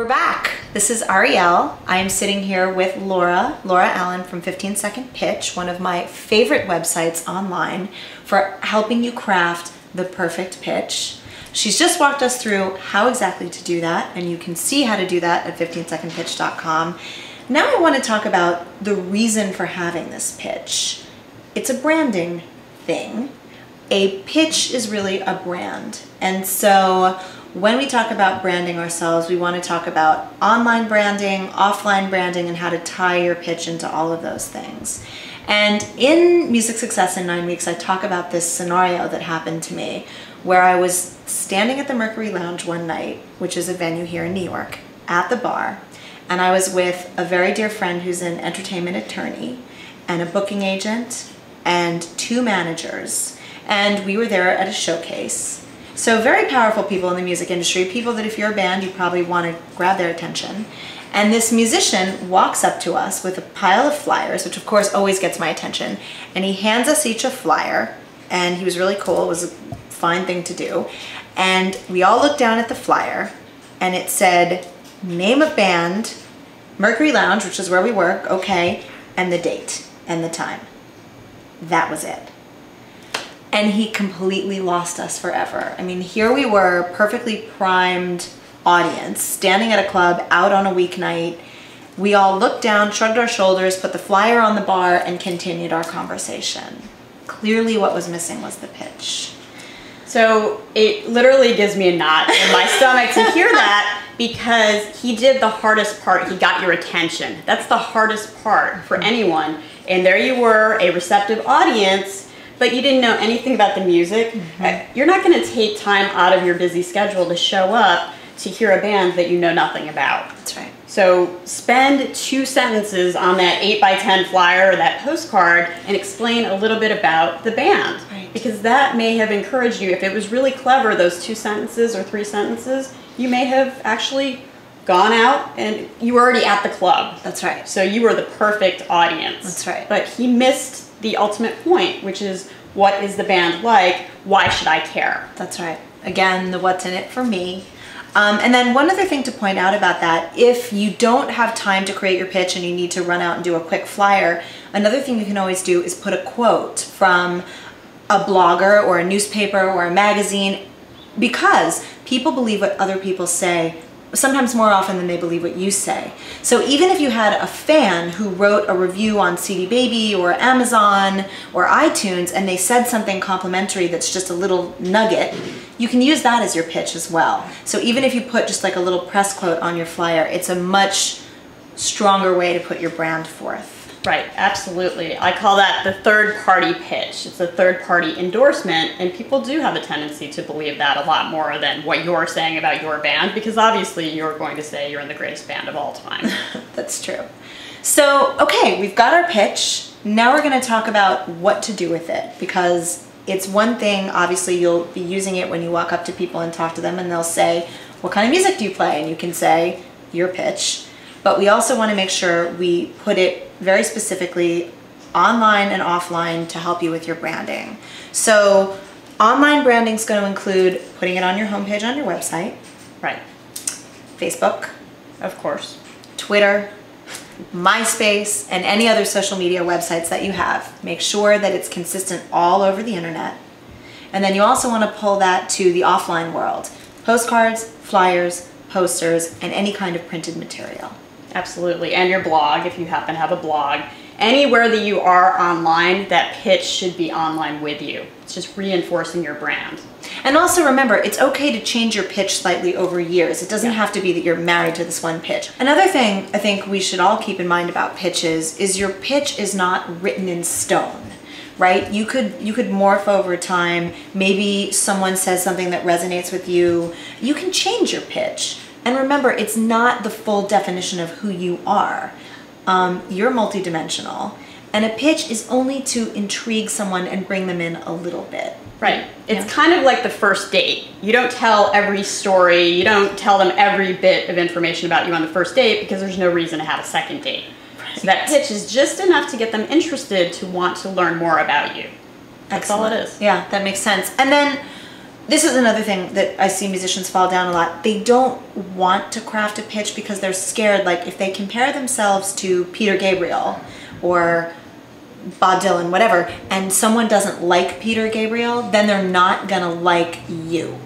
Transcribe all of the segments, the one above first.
We're back. This is Ariel. I am sitting here with Laura Allen from 15 Second Pitch, one of my favorite websites online for helping you craft the perfect pitch. She's just walked us through how exactly to do that, and you can see how to do that at 15secondpitch.com. Now I want to talk about the reason for having this pitch. It's a branding thing. A pitch is really a brand, and so when we talk about branding ourselves, we want to talk about online branding, offline branding, and how to tie your pitch into all of those things. And in Music Success in 9 Weeks, I talk about this scenario that happened to me where I was standing at the Mercury Lounge one night, which is a venue here in New York, at the bar, and I was with a very dear friend who's an entertainment attorney and a booking agent and 2 managers, and we were there at a showcase. So very powerful people in the music industry, people that if you're a band, you probably want to grab their attention. And this musician walks up to us with a pile of flyers, which of course always gets my attention. And he hands us each a flyer, and he was really cool. It was a fine thing to do. And we all looked down at the flyer, and it said, name of band, Mercury Lounge, which is where we work, okay, and the date and the time. That was it. And he completely lost us forever. I mean, here we were, perfectly primed audience, standing at a club, out on a weeknight. We all looked down, shrugged our shoulders, put the flyer on the bar, and continued our conversation. Clearly what was missing was the pitch. So it literally gives me a knot in my stomach to hear that, because he did the hardest part. He got your attention. That's the hardest part for anyone. And there you were, a receptive audience, but you didn't know anything about the music. You're not going to take time out of your busy schedule to show up to hear a band that you know nothing about. That's right. So spend 2 sentences on that 8x10 flyer or that postcard and explain a little bit about the band. Right. Because that may have encouraged you. If it was really clever, those 2 sentences or 3 sentences, you may have actually gone out and you were already at the club. That's right. So you were the perfect audience. That's right. But he missed the ultimate point, which is, what is the band like? Why should I care? That's right. Again, the what's in it for me. And then one other thing to point out about that, if you don't have time to create your pitch and you need to run out and do a quick flyer, another thing you can always do is put a quote from a blogger or a newspaper or a magazine, because people believe what other people say sometimes more often than they believe what you say. So even if you had a fan who wrote a review on CD Baby or Amazon or iTunes and they said something complimentary that's just a little nugget, you can use that as your pitch as well. So even if you put just like a little press quote on your flyer, it's a much stronger way to put your brand forth. Right, absolutely. I call that the third-party pitch. It's a third-party endorsement, and people do have a tendency to believe that a lot more than what you're saying about your band, because obviously you're going to say you're in the greatest band of all time. That's true. So, okay, we've got our pitch. Now we're going to talk about what to do with it, because it's one thing, obviously you'll be using it when you walk up to people and talk to them, and they'll say, what kind of music do you play? And you can say your pitch. But we also want to make sure we put it very specifically online and offline to help you with your branding. So online branding is going to include putting it on your homepage on your website. Right. Facebook, of course. Twitter, MySpace, and any other social media websites that you have. Make sure that it's consistent all over the internet. And then you also want to pull that to the offline world. Postcards, flyers, posters, and any kind of printed material. Absolutely, and your blog, if you happen to have a blog. Anywhere that you are online, that pitch should be online with you. It's just reinforcing your brand. And also remember, it's okay to change your pitch slightly over years. It doesn't have to be that you're married to this one pitch. Another thing I think we should all keep in mind about pitches is your pitch is not written in stone, right? You could morph over time. Maybe someone says something that resonates with you. You can change your pitch. And remember, it's not the full definition of who you are. You're multidimensional. And a pitch is only to intrigue someone and bring them in a little bit. Right. It's kind of like the first date. You don't tell every story. You don't tell them every bit of information about you on the first date, because there's no reason to have a second date. Right. So that pitch is just enough to get them interested to want to learn more about you. That's all it is. Yeah, that makes sense. And then this is another thing that I see musicians fall down a lot. They don't want to craft a pitch because they're scared. Like if they compare themselves to Peter Gabriel or Bob Dylan, whatever, and someone doesn't like Peter Gabriel, then they're not gonna like you.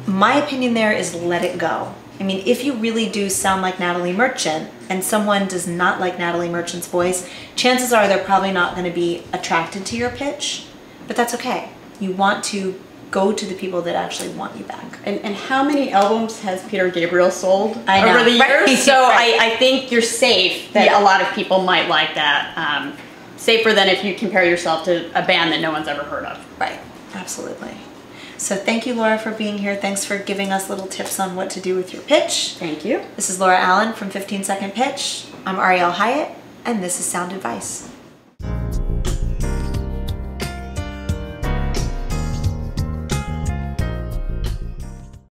My opinion there is let it go. I mean, if you really do sound like Natalie Merchant and someone does not like Natalie Merchant's voice, chances are they're probably not gonna be attracted to your pitch, but that's okay. You want to go to the people that actually want you back. And how many albums has Peter Gabriel sold over the years? Right. So Right. I think you're safe that a lot of people might like that. Safer than if you compare yourself to a band that no one's ever heard of. Right, absolutely. So thank you, Laura, for being here. Thanks for giving us little tips on what to do with your pitch. Thank you. This is Laura Allen from 15 Second Pitch. I'm Ariel Hyatt, and this is Sound Advice.